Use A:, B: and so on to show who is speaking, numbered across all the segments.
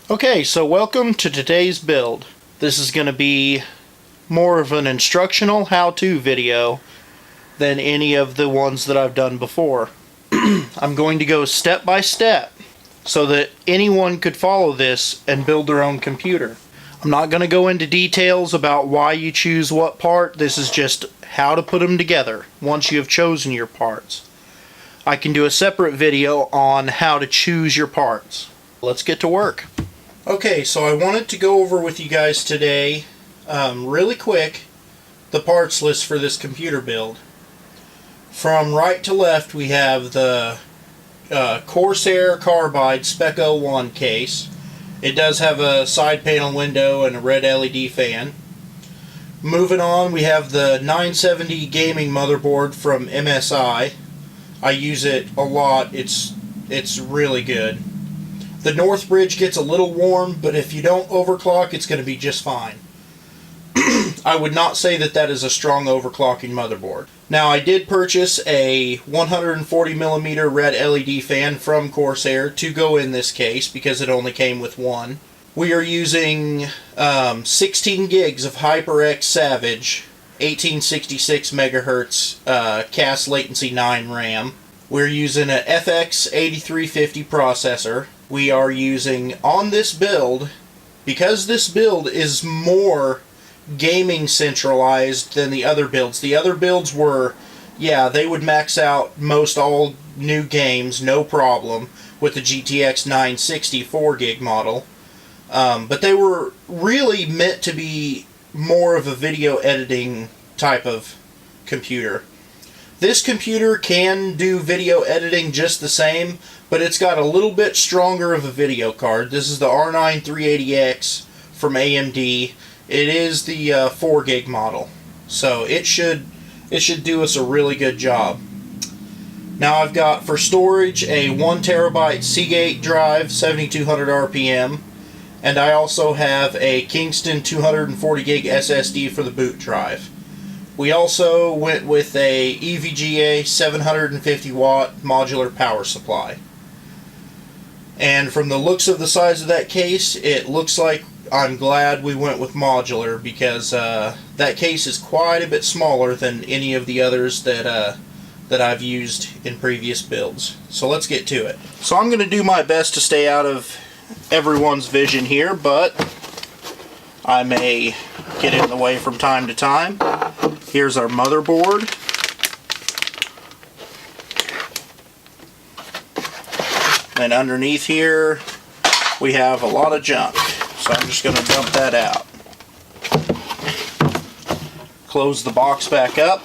A: Okay, so welcome to today's build. This is going to be more of an instructional how-to video than any of the ones that I've done before. I'm going to go step by step so that anyone could follow this and build their own computer. I'm not going to go into details about why you choose what part. This is just how to put them together once you have chosen your parts. I can do a separate video on how to choose your parts. Let's get to work. Okay, so I wanted to go over with you guys today, really quick, the parts list for this computer build. From right to left, we have the Corsair Carbide Spec 01 case. It does have a side panel window and a red LED fan. Moving on, we have the 970 gaming motherboard from MSI. I use it a lot. It's really good. The North Bridge gets a little warm, but if you don't overclock, it's going to be just fine. I would not say that that is a strong overclocking motherboard. Now, I did purchase a 140mm red LED fan from Corsair to go in this case because it only came with one. We are using 16 gigs of HyperX Savage 1866 MHz CAS latency 9 RAM. We're using an FX 8350 processor. We are using, on this build, because this build is more gaming centralized than the other builds. The other builds were, yeah, they would max out most all new games, no problem, with the GTX 960 4GB model. But they were really meant to be more of a video editing type of computer. This computer can do video editing just the same, but it's got a little bit stronger of a video card. This is the R9 380X from AMD. It is the 4GB model, so it should do us a really good job. Now I've got for storage a 1TB Seagate drive, 7200 RPM, and I also have a Kingston 240GB SSD for the boot drive. We also went with a EVGA 750-watt modular power supply. And from the looks of the size of that case, it looks like I'm glad we went with modular because that case is quite a bit smaller than any of the others that I've used in previous builds. So let's get to it. So I'm going to do my best to stay out of everyone's vision here, but I may get in the way from time to time. Here's our motherboard. And underneath here we have a lot of junk, so I'm just going to dump that out. Close the box back up,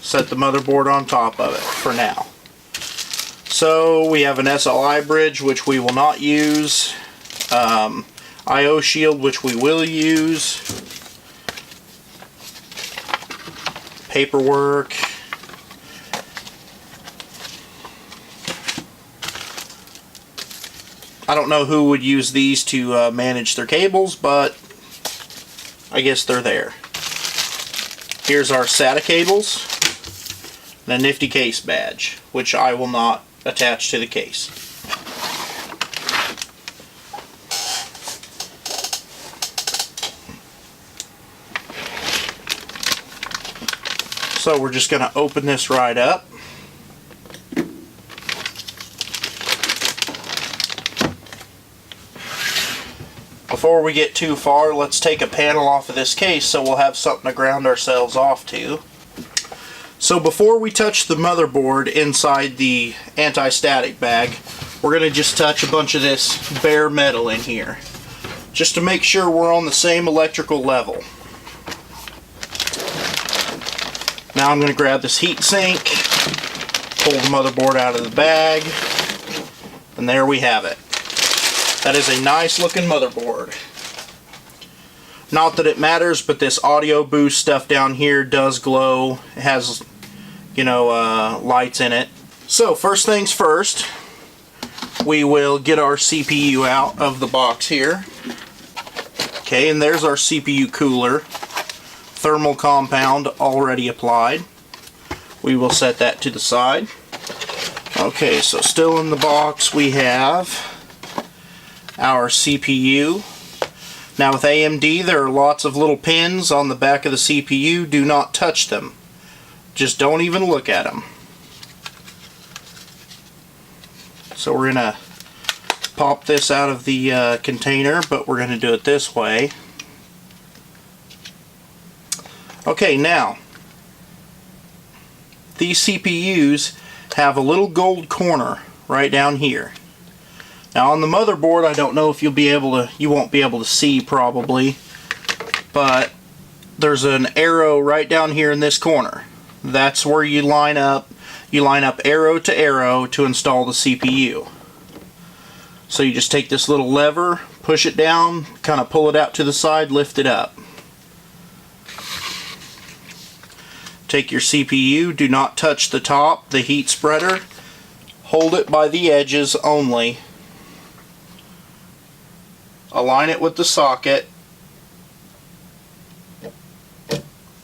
A: set the motherboard on top of it for now. So we have an SLI bridge, which we will not use, IO shield, which we will use, paperwork, I don't know who would use these to manage their cables, but I guess they're there. Here's our SATA cables, and a nifty case badge, which I will not attach to the case. So we're just going to open this right up. Before we get too far, let's take a panel off of this case so we'll have something to ground ourselves off to. So before we touch the motherboard inside the anti-static bag, we're going to just touch a bunch of this bare metal in here, just to make sure we're on the same electrical level. Now I'm going to grab this heat sink, pull the motherboard out of the bag, and there we have it. That is a nice looking motherboard. Not that it matters, but this audio boost stuff down here does glow. It has, you know, lights in it. So first things first, we will get our CPU out of the box here. Okay, and there's our CPU cooler. Thermal compound already applied. We will set that to the side. Okay, so still in the box we have our CPU. Now with AMD, there are lots of little pins on the back of the CPU. Do not touch them. Just don't even look at them. So we're going to pop this out of the container, but we're going to do it this way. Okay, now these CPUs have a little gold corner right down here. Now on the motherboard, I don't know if you won't be able to see probably, but there's an arrow right down here in this corner. That's where you line up arrow to arrow to install the CPU. So you just take this little lever, push it down, kind of pull it out to the side, lift it up. Take your CPU, do not touch the top, the heat spreader. Hold it by the edges only. Align it with the socket.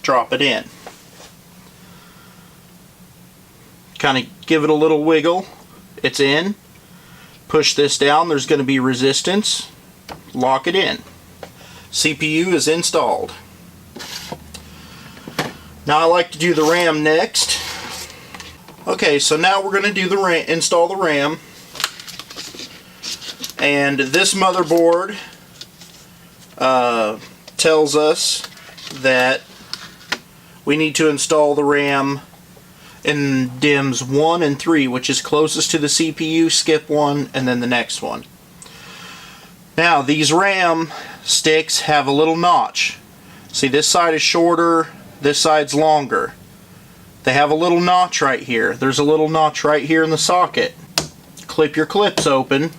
A: Drop it in. Kind of give it a little wiggle. It's in. Push this down. There's going to be resistance. Lock it in. CPU is installed. Now I like to do the RAM next. Okay, so now we're going to do install the RAM. And this motherboard tells us that we need to install the RAM in DIMMs 1 and 3, which is closest to the CPU, skip one, and then the next one. Now, these RAM sticks have a little notch. See, this side is shorter, this side's longer. They have a little notch right here. There's a little notch right here in the socket. Clip your clips open.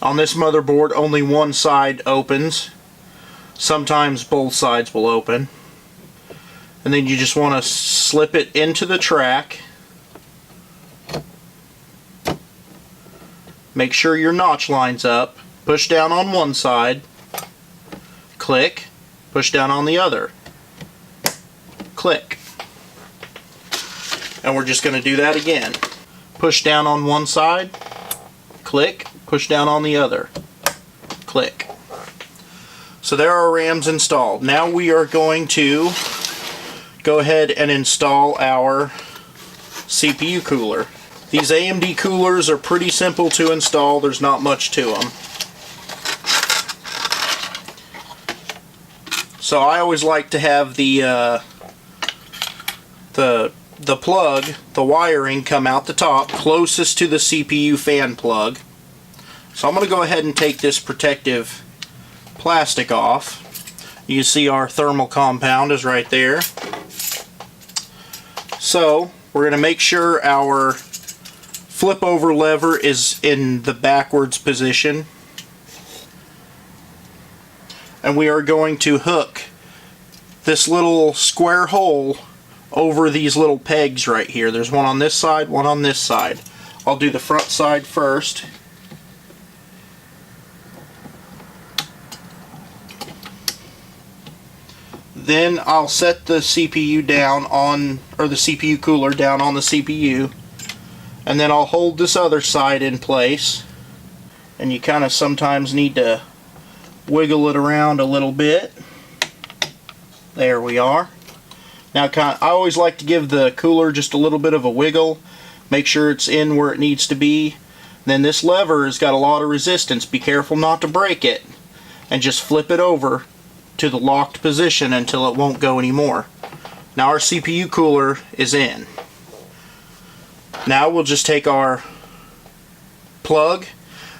A: On this motherboard, only one side opens. Sometimes both sides will open. And then you just want to slip it into the track. Make sure your notch lines up. Push down on one side. Click. Push down on the other. Click. And we're just going to do that again. Push down on one side. Click. Push down on the other. Click. So there are RAMs installed. Now we are going to go ahead and install our CPU cooler. These AMD coolers are pretty simple to install. There's not much to them. So I always like to have the plug, the wiring, come out the top closest to the CPU fan plug. So I'm going to go ahead and take this protective plastic off. You see our thermal compound is right there. So we're going to make sure our flip over lever is in the backwards position. And we are going to hook this little square hole over these little pegs right here. There's one on this side, one on this side. I'll do the front side first. Then I'll set the CPU down on, or the CPU cooler down on the CPU. And then I'll hold this other side in place. And you kind of sometimes need to wiggle it around a little bit. There we are. Now I always like to give the cooler just a little bit of a wiggle. Make sure it's in where it needs to be. Then this lever has got a lot of resistance. Be careful not to break it. And just flip it over to the locked position until it won't go anymore. Now our CPU cooler is in. Now we'll just take our plug,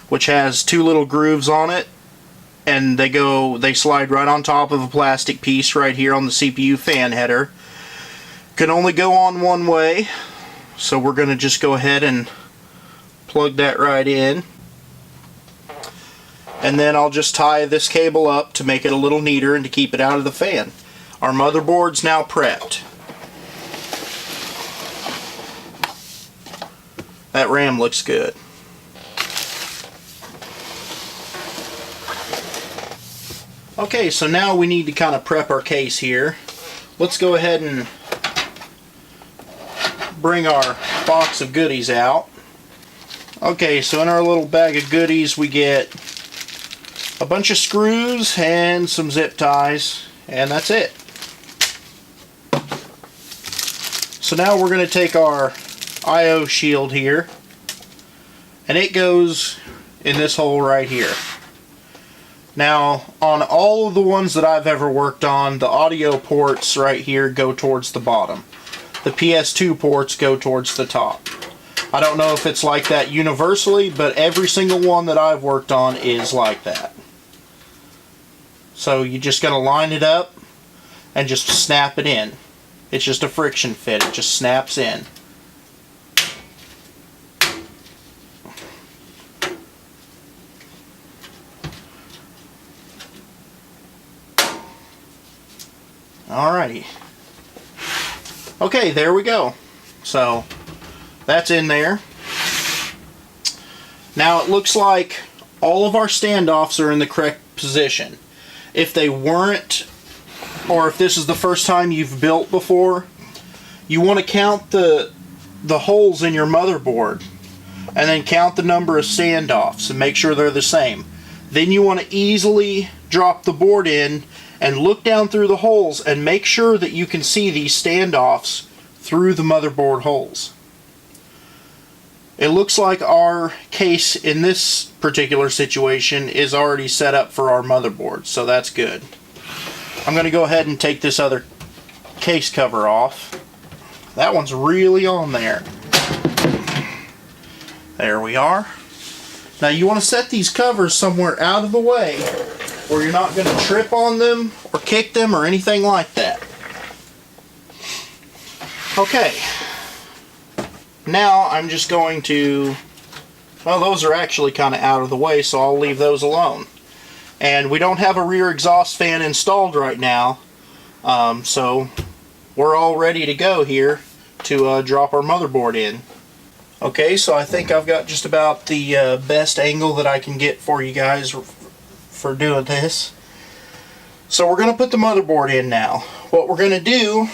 A: which has two little grooves on it, and they slide right on top of a plastic piece right here on the CPU fan header. Can only go on one way, so we're going to just go ahead and plug that right in. And then I'll just tie this cable up to make it a little neater and to keep it out of the fan. Our motherboard's now prepped. That RAM looks good. Okay, so now we need to kind of prep our case here. Let's go ahead and bring our box of goodies out. Okay, so in our little bag of goodies we get a bunch of screws and some zip ties, and that's it. So now we're going to take our I/O shield here, and it goes in this hole right here. Now, on all of the ones that I've ever worked on, the audio ports right here go towards the bottom. The PS2 ports go towards the top. I don't know if it's like that universally, but every single one that I've worked on is like that. So you just gotta line it up and just snap it in. It's just a friction fit, it just snaps in. Alrighty. Okay, there we go. So that's in there. Now it looks like all of our standoffs are in the correct position. If they weren't, or if this is the first time you've built before, you want to count the holes in your motherboard and then count the number of standoffs and make sure they're the same. Then you want to easily drop the board in and look down through the holes and make sure that you can see these standoffs through the motherboard holes. It looks like our case in this particular situation is already set up for our motherboard, so that's good. I'm going to go ahead and take this other case cover off. That one's really on there. There we are. Now you want to set these covers somewhere out of the way where you're not going to trip on them or kick them or anything like that. Okay. Now I'm just going to, well, those are actually kind of out of the way, so I'll leave those alone. And we don't have a rear exhaust fan installed right now, so we're all ready to go here to drop our motherboard in. Okay, so I think I've got just about the best angle that I can get for you guys for doing this. So we're going to put the motherboard in now. What we're going to do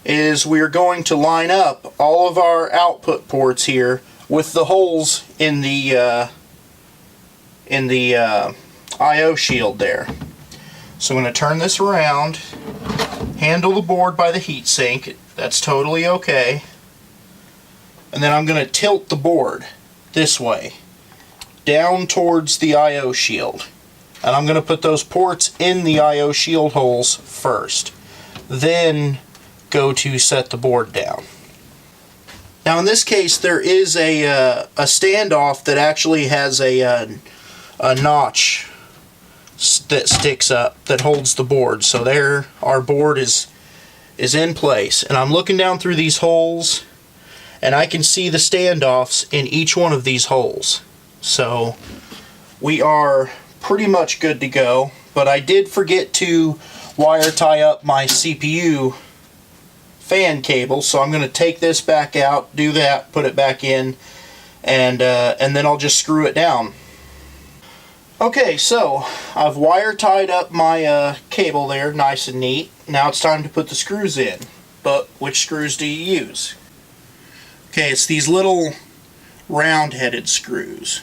A: is we're going to line up all of our output ports here with the holes in the I/O shield there. So I'm going to turn this around, handle the board by the heatsink. That's totally okay. And then I'm going to tilt the board this way, down towards the I/O shield. And I'm going to put those ports in the I/O shield holes first. Then go to set the board down. Now in this case there is a standoff that actually has a notch that sticks up that holds the board. So there our board is in place. And I'm looking down through these holes and I can see the standoffs in each one of these holes. So we are pretty much good to go. But I did forget to wire tie up my CPU fan cable, so I'm going to take this back out, do that, put it back in, and then I'll just screw it down. Okay, so I've wire tied up my cable there nice and neat. Now it's time to put the screws in. But which screws do you use? Okay, it's these little round-headed screws.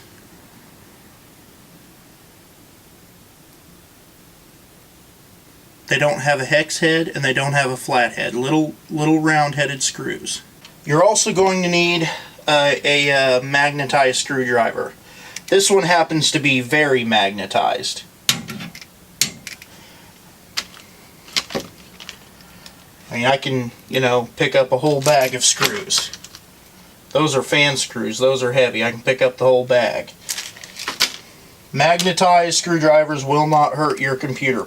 A: They don't have a hex head and they don't have a flat head. Little round-headed screws. You're also going to need a magnetized screwdriver. This one happens to be very magnetized. I mean, I can, pick up a whole bag of screws. Those are fan screws. Those are heavy. I can pick up the whole bag. Magnetized screwdrivers will not hurt your computer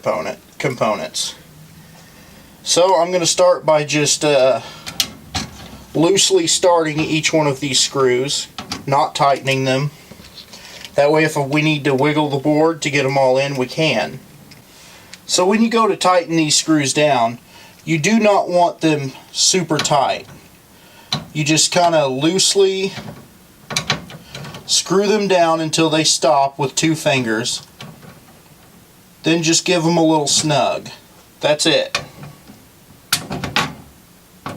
A: components. So I'm going to start by just loosely starting each one of these screws, not tightening them. That way if we need to wiggle the board to get them all in, we can. So when you go to tighten these screws down, you do not want them super tight. You just kind of loosely screw them down until they stop with 2 fingers. Then just give them a little snug. That's it.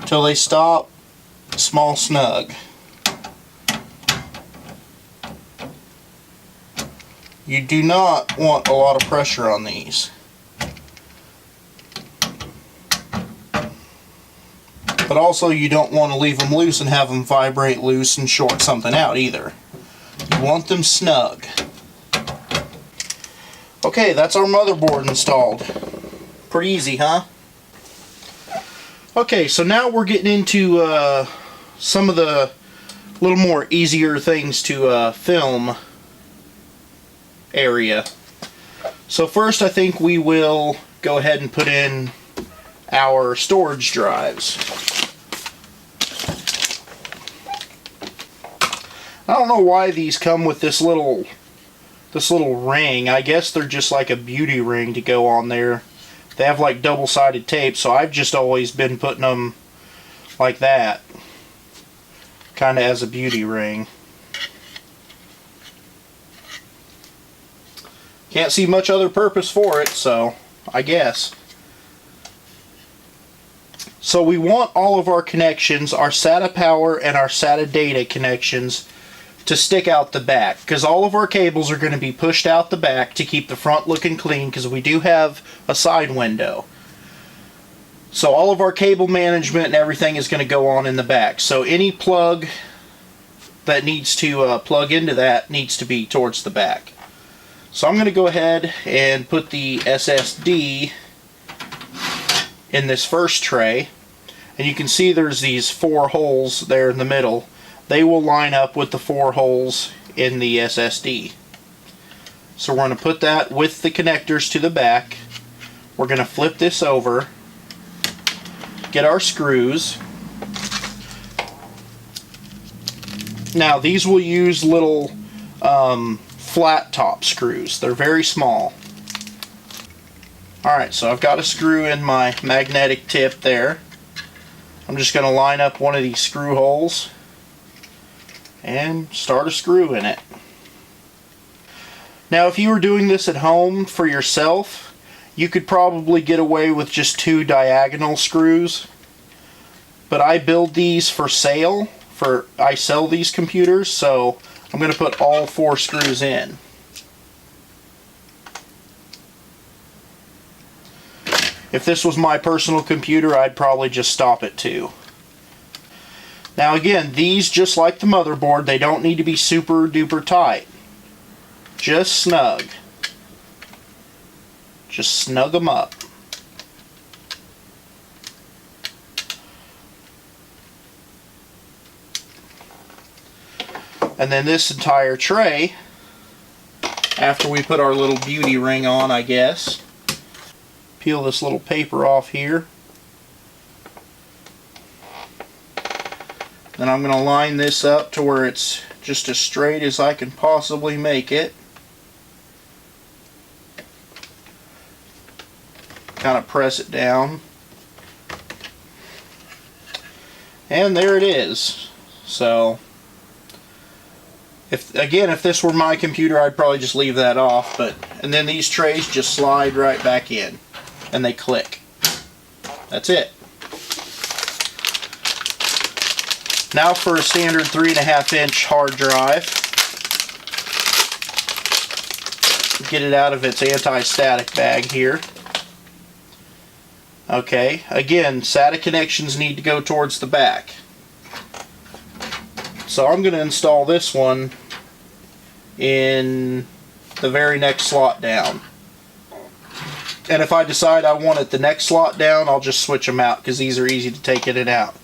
A: Till they stop, small snug. You do not want a lot of pressure on these. But also you don't want to leave them loose and have them vibrate loose and short something out either. You want them snug. Okay, that's our motherboard installed. Pretty easy, huh? Okay, so now we're getting into some of the little more easier things to film area. So first I think we will go ahead and put in our storage drives. I don't know why these come with this little ring. I guess they're just like a beauty ring to go on there. They have like double-sided tape, so I've just always been putting them like that, kind of as a beauty ring. Can't see much other purpose for it, so I guess. So we want all of our connections, our SATA power and our SATA data connections, to stick out the back, because all of our cables are going to be pushed out the back to keep the front looking clean, because we do have a side window. So all of our cable management and everything is going to go on in the back. So any plug that needs to plug into that needs to be towards the back. So I'm going to go ahead and put the SSD in this first tray, and you can see there's these 4 holes there in the middle. They will line up with the 4 holes in the SSD. So we're going to put that with the connectors to the back. We're going to flip this over, get our screws. Now these will use little flat top screws. They're very small. Alright, so I've got a screw in my magnetic tip there. I'm just going to line up one of these screw holes and start a screw in it. Now if you were doing this at home for yourself, you could probably get away with just 2 diagonal screws, but I build these for sale. I sell these computers, so I'm going to put all 4 screws in. If this was my personal computer, I'd probably just stop at 2. Now again, these, just like the motherboard, they don't need to be super duper tight. Just snug. Just snug them up. And then this entire tray, after we put our little beauty ring on, I guess, peel this little paper off here. Then I'm going to line this up to where it's just as straight as I can possibly make it. Kind of press it down. And there it is. So, if this were my computer, I'd probably just leave that off. And then these trays just slide right back in. And they click. That's it. Now for a standard 3.5-inch hard drive. Get it out of its anti-static bag here. Okay, again, SATA connections need to go towards the back. So I'm going to install this one in the very next slot down. And if I decide I want it the next slot down, I'll just switch them out, because these are easy to take in and out.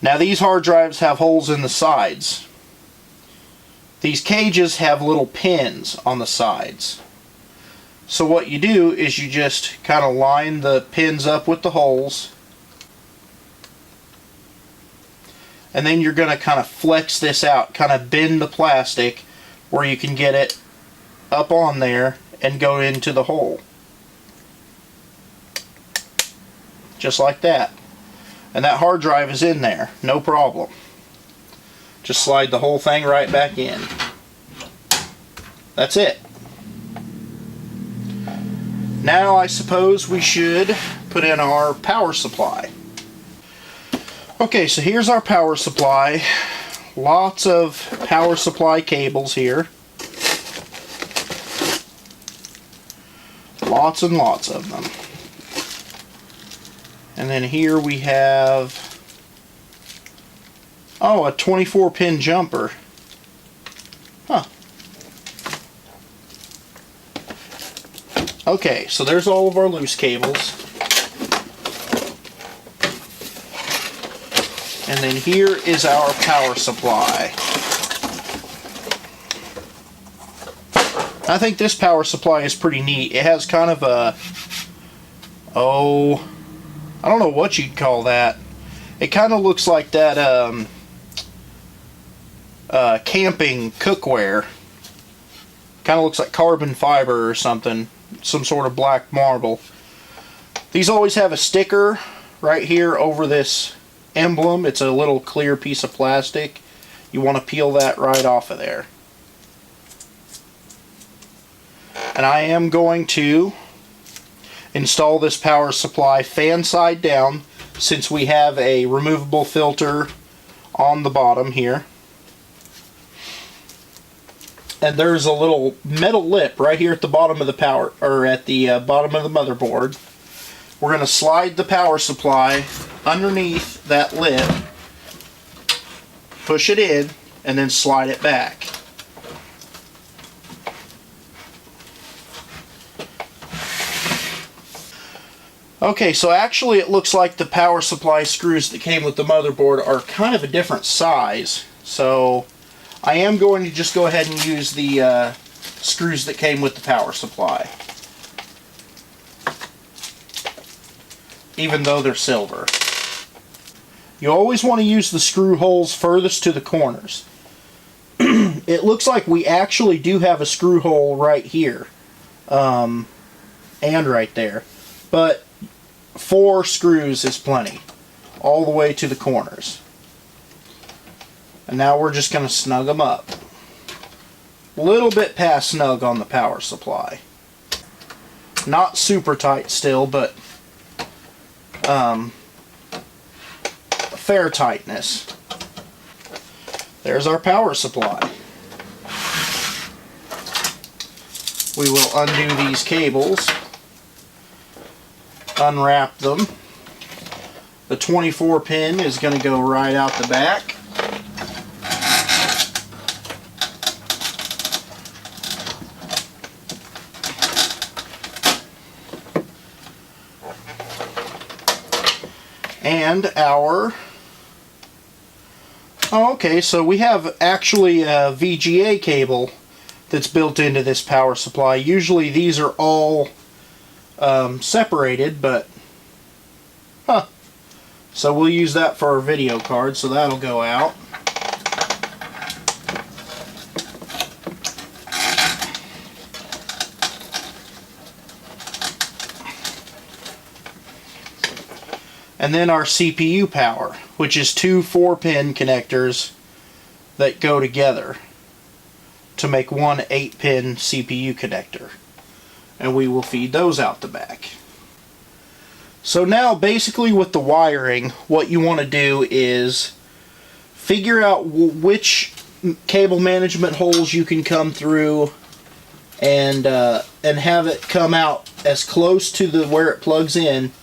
A: Now these hard drives have holes in the sides. These cages have little pins on the sides. So what you do is you just kind of line the pins up with the holes, and then you're going to kind of flex this out, kind of bend the plastic where you can get it up on there and go into the hole. Just like that. And that hard drive is in there, no problem. Just slide the whole thing right back in. That's it. Now I suppose we should put in our power supply. Okay, so here's our power supply. Lots of power supply cables here. lots and lots of them. And then here we have, oh, a 24 pin jumper. Huh. Okay, so there's all of our loose cables. And then here is our power supply. I think this power supply is pretty neat. It has kind of a, oh, I don't know what you'd call that. It kind of looks like that camping cookware. Kind of looks like carbon fiber or something. Some sort of black marble. These always have a sticker right here over this emblem. It's a little clear piece of plastic. You want to peel that right off of there. And I am going to install this power supply fan side down, since we have a removable filter on the bottom here. And there's a little metal lip right here at the bottom of the power, or at the bottom of the motherboard. We're going to slide the power supply underneath that lip, push it in, and then slide it back. Okay, so actually it looks like the power supply screws that came with the motherboard are kind of a different size. So I am going to just go ahead and use the screws that came with the power supply, even though they're silver. You always want to use the screw holes furthest to the corners. It looks like we actually do have a screw hole right here, and right there, but 4 screws is plenty, all the way to the corners. And now we're just going to snug them up. A little bit past snug on the power supply. Not super tight still, but fair tightness. There's our power supply. We will undo these cables, unwrap them. The 24 pin is going to go right out the back. And our, oh, okay, so we have actually a VGA cable that's built into this power supply. Usually these are all separated, but so we'll use that for our video card, so that'll go out. And then our CPU power, which is 2 4-pin connectors that go together to make one 8-pin CPU connector. And we will feed those out the back. So now basically with the wiring, what you want to do is figure out which cable management holes you can come through, and have it come out as close to where it plugs in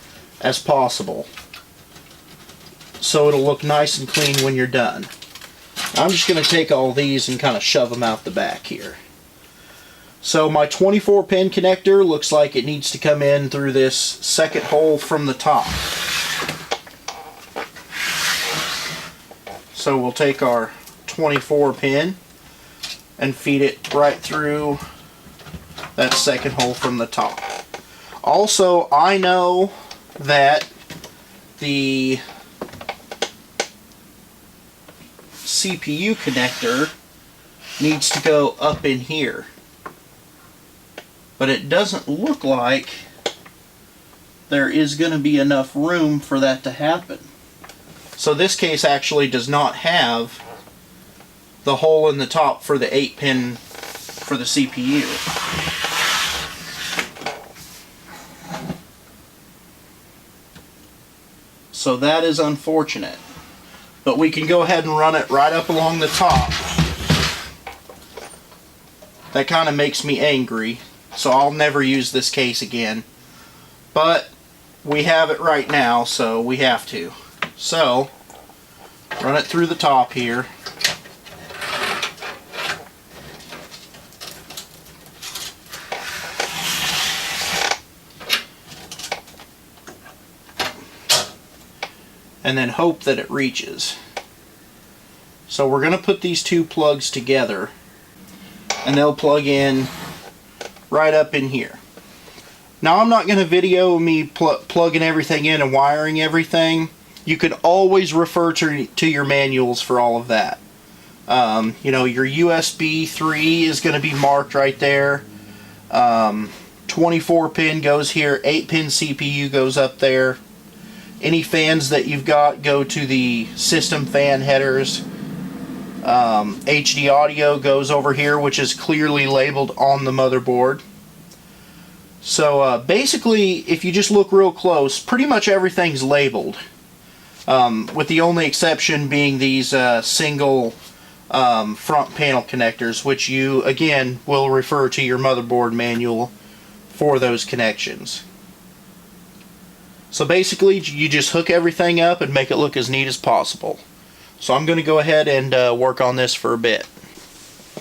A: as possible, so it'll look nice and clean when you're done. I'm just going to take all these and kind of shove them out the back here. So my 24 pin connector looks like it needs to come in through this second hole from the top. So we'll take our 24 pin and feed it right through that second hole from the top. Also, I know that the CPU connector needs to go up in here, but it doesn't look like there is going to be enough room for that to happen. So this case actually does not have the hole in the top for the 8-pin for the CPU. So that is unfortunate. But we can go ahead and run it right up along the top. That kind of makes me angry. so I'll never use this case again. But we have it right now, so we have to. So, run it through the top here. And then hope that it reaches. So we're going to put these two plugs together, and they'll plug in right up in here. Now I'm not going to video me plugging everything in and wiring everything. You can always refer to your manuals for all of that. You know, your USB 3 is going to be marked right there. 24 pin goes here, 8 pin CPU goes up there. Any fans that you've got go to the system fan headers. HD audio goes over here, which is clearly labeled on the motherboard. So basically, if you just look real close, pretty much everything's labeled. With the only exception being these single front panel connectors, which you, again, will refer to your motherboard manual for those connections. So basically, you just hook everything up and make it look as neat as possible. So I'm going to go ahead and work on this for a bit.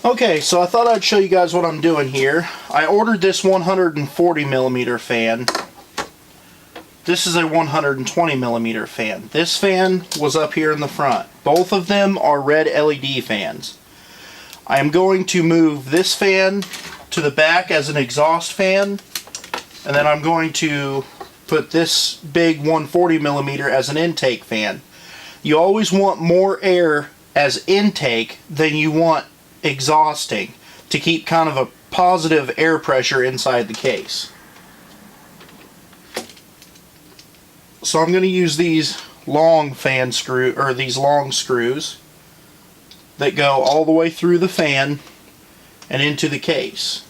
A: Okay, so I thought I'd show you guys what I'm doing here. I ordered this 140mm fan. This is a 120mm fan. This fan was up here in the front. Both of them are red LED fans. I am going to move this fan to the back as an exhaust fan, and then I'm going to put this big 140mm as an intake fan. You always want more air as intake than you want exhausting to keep kind of a positive air pressure inside the case. So I'm going to use these long fan screw, or these long screws that go all the way through the fan and into the case.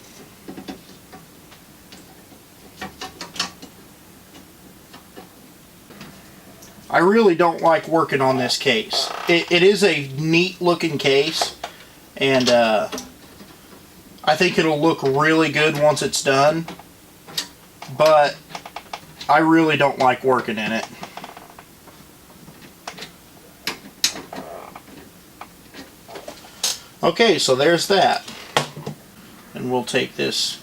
A: I really don't like working on this case. It is a neat looking case, and I think it'll look really good once it's done, but I really don't like working in it. Okay, so there's that. And we'll take this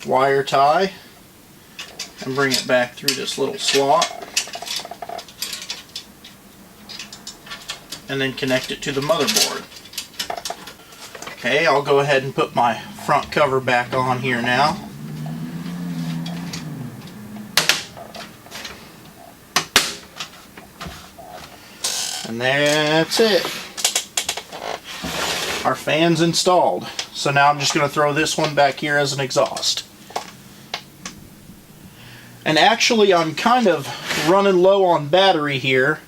A: wire tie and bring it back through this little slot, and then connect it to the motherboard. Okay, I'll go ahead and put my front cover back on here now. And that's it. Our fan's installed. So now I'm just going to throw this one back here as an exhaust. And actually I'm kind of running low on battery here.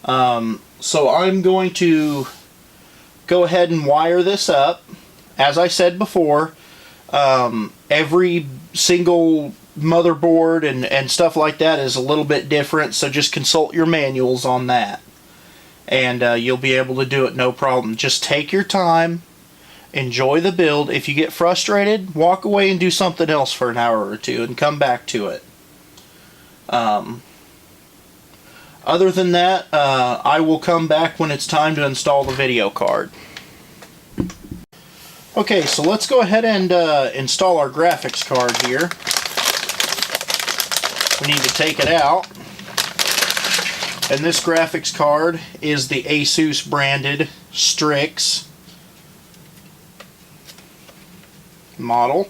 A: So I'm going to go ahead and wire this up. As I said before, every single motherboard and stuff like that is a little bit different, so just consult your manuals on that. And you'll be able to do it no problem. Just take your time, enjoy the build. If you get frustrated, walk away and do something else for an hour or two and come back to it. Other than that, I will come back when it's time to install the video card. Okay, so let's go ahead and install our graphics card here. We need to take it out. And this graphics card is the Asus branded Strix model.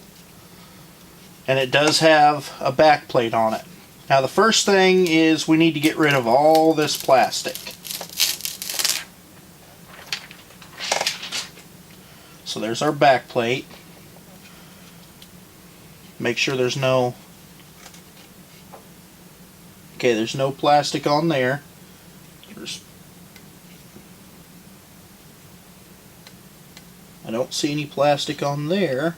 A: And it does have a back plate on it. Now the first thing is we need to get rid of all this plastic. So there's our back plate. Make sure there's no... Okay, there's no plastic on there. I don't see any plastic on there.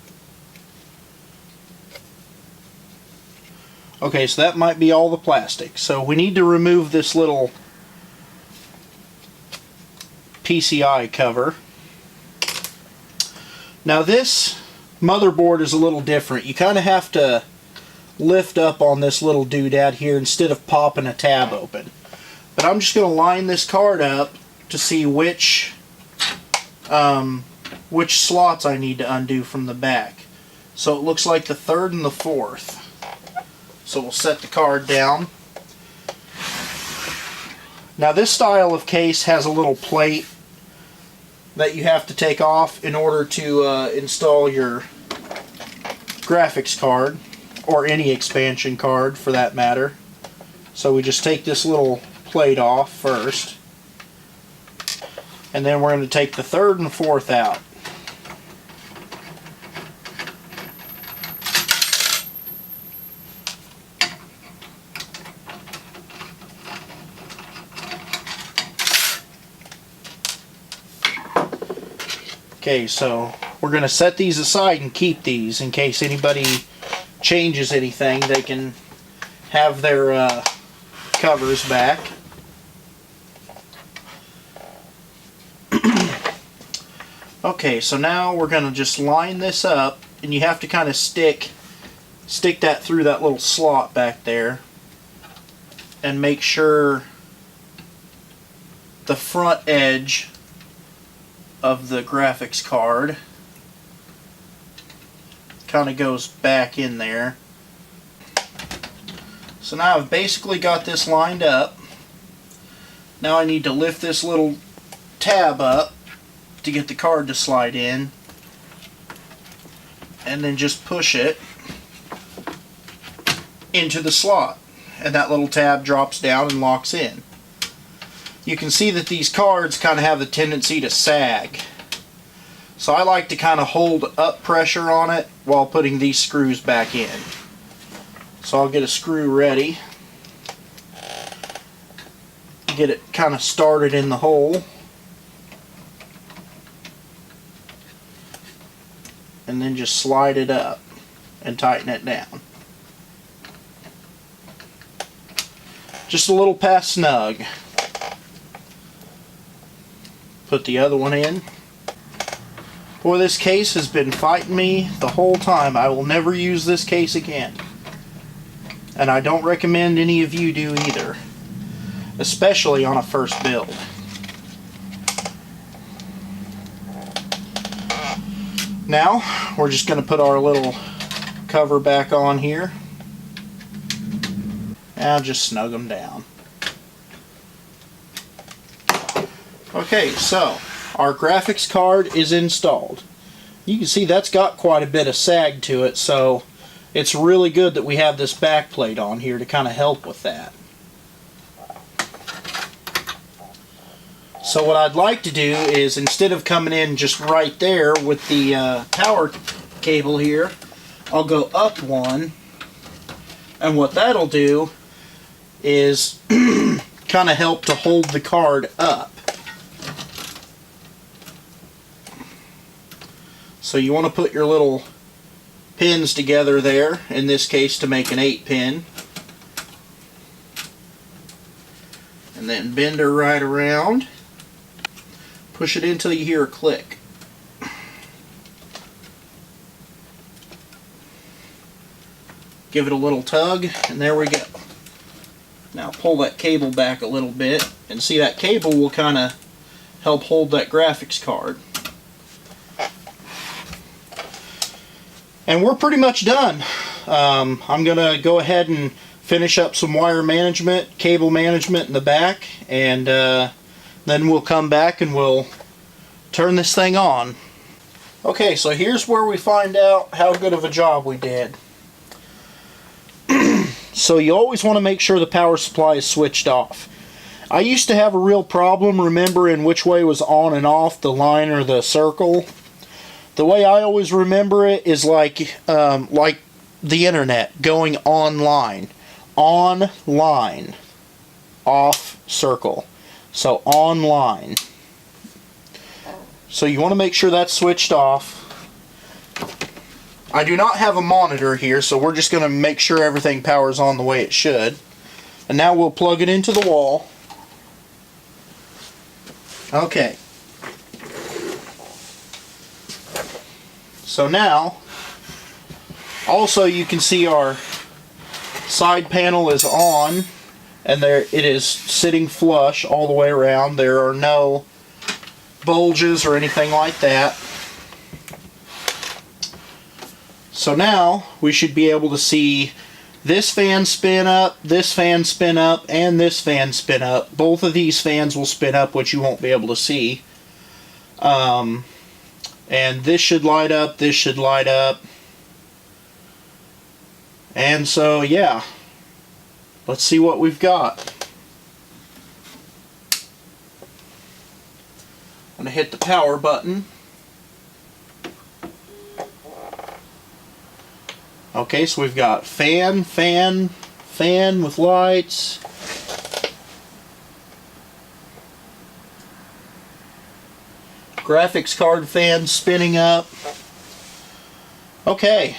A: Okay, so that might be all the plastic. So we need to remove this little PCI cover. Now this motherboard is a little different. You kind of have to lift up on this little doodad here instead of popping a tab open. But I'm just going to line this card up to see which slots I need to undo from the back. So it looks like the 3rd and the 4th. So we'll set the card down. Now this style of case has a little plate that you have to take off in order to install your graphics card, or any expansion card for that matter. So we just take this little plate off first, and then we're going to take the 3rd and 4th out. Okay, so we're going to set these aside and keep these in case anybody changes anything. They can have their covers back. Okay, so now we're going to just line this up, and you have to kind of stick that through that little slot back there and make sure the front edge of the graphics card kind of goes back in there. So now I've basically got this lined up. Now I need to lift this little tab up to get the card to slide in, and then just push it into the slot, and that little tab drops down and locks in. You can see that these cards kind of have the tendency to sag. So I like to kind of hold up pressure on it while putting these screws back in. So I'll get a screw ready. Get it kind of started in the hole. And then just slide it up and tighten it down. Just a little past snug. Put the other one in. Boy, this case has been fighting me the whole time. I will never use this case again. And I don't recommend any of you do either. Especially on a first build. Now, we're just going to put our little cover back on here. And I'll just snug them down. Okay, so our graphics card is installed. You can see that's got quite a bit of sag to it, so it's really good that we have this back plate on here to kind of help with that. So what I'd like to do is, instead of coming in just right there with the power cable here, I'll go up one, and what that'll do is kind of help to hold the card up. So you want to put your little pins together there, in this case to make an 8-pin. And then bend her right around. Push it until you hear a click. Give it a little tug, and there we go. Now pull that cable back a little bit, and see that cable will kind of help hold that graphics card. And we're pretty much done. I'm going to go ahead and finish up some wire management, cable management in the back, and then we'll come back and we'll turn this thing on. Okay, so here's where we find out how good of a job we did. So you always want to make sure the power supply is switched off. I used to have a real problem remembering which way was on and off, the line or the circle. The way I always remember it is like the internet, going online. Online. Off circle. So online. So you want to make sure that's switched off. I do not have a monitor here, so we're just going to make sure everything powers on the way it should. And now we'll plug it into the wall. Okay. So now, Also, you can see our side panel is on, and there it is sitting flush all the way around. There are no bulges or anything like that. So now we should be able to see this fan spin up, this fan spin up, and this fan spin up. Both of these fans will spin up, which you won't be able to see. And this should light up, this should light up. And so, yeah. Let's see what we've got. I'm going to hit the power button. Okay, so we've got fan, fan, fan with lights. Graphics card fan spinning up. Okay.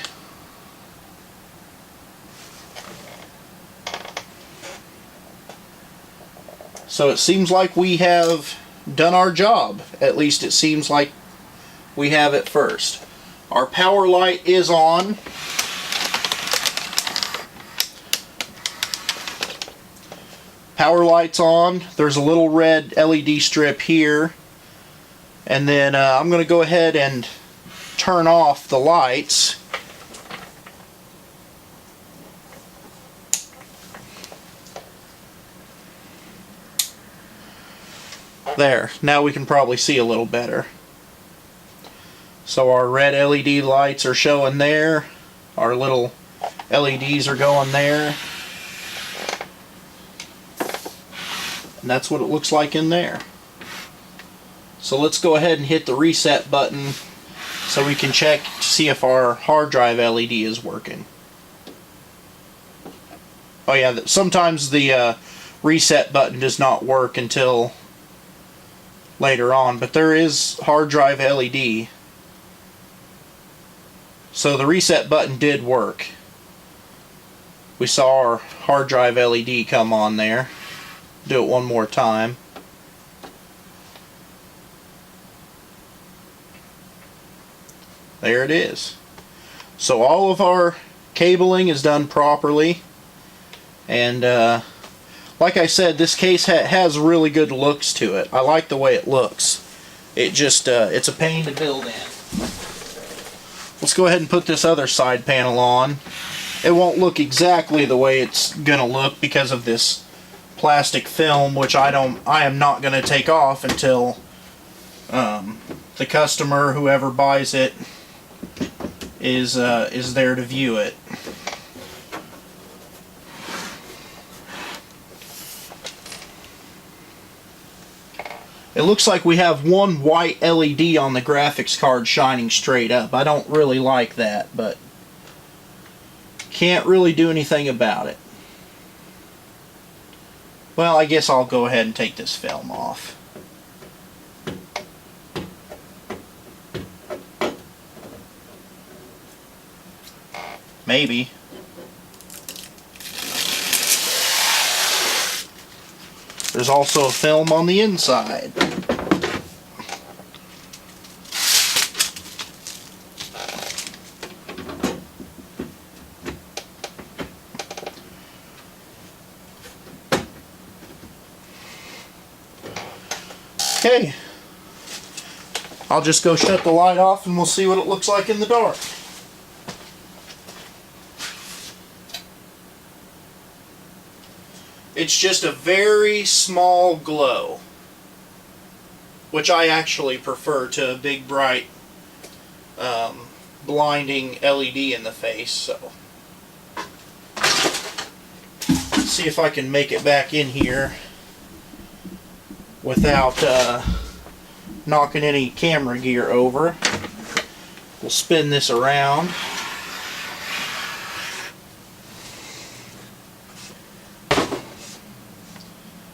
A: So it seems like we have done our job. At least it seems like we have at first. Our power light is on. Power light's on. There's a little red LED strip here. And then I'm going to go ahead and turn off the lights. There. Now we can probably see a little better. So our red LED lights are showing there. Our little LEDs are going there. And that's what it looks like in there. So let's go ahead and hit the reset button so we can check to see if our hard drive LED is working. Oh yeah, sometimes the reset button does not work until later on, but there is hard drive LED. So the reset button did work. We saw our hard drive LED come on there. Do it one more time. There it is. So all of our cabling is done properly, and like I said, this case has really good looks to it. I like the way it looks. It just it's a pain to build in. Let's go ahead and put this other side panel on. It won't look exactly the way it's gonna look because of this plastic film, which I am not going to take off until the customer, whoever buys it, is there to view it. It looks like we have one white LED on the graphics card shining straight up. I don't really like that, but can't really do anything about it. Well, I guess I'll go ahead and take this film off. Maybe. There's also a film on the inside. Okay, I'll just go shut the light off and we'll see what it looks like in the dark. It's just a very small glow, which I actually prefer to a big bright blinding LED in the face. So let's see if I can make it back in here without knocking any camera gear over. We'll spin this around.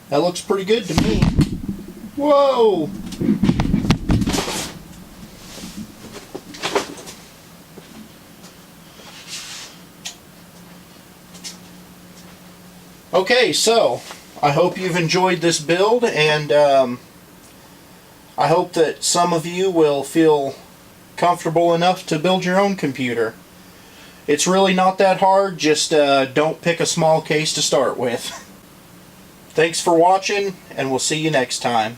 A: That looks pretty good to me. Whoa! Okay, so I hope you've enjoyed this build, and I hope that some of you will feel comfortable enough to build your own computer. It's really not that hard, just don't pick a small case to start with. Thanks for watching, and we'll see you next time.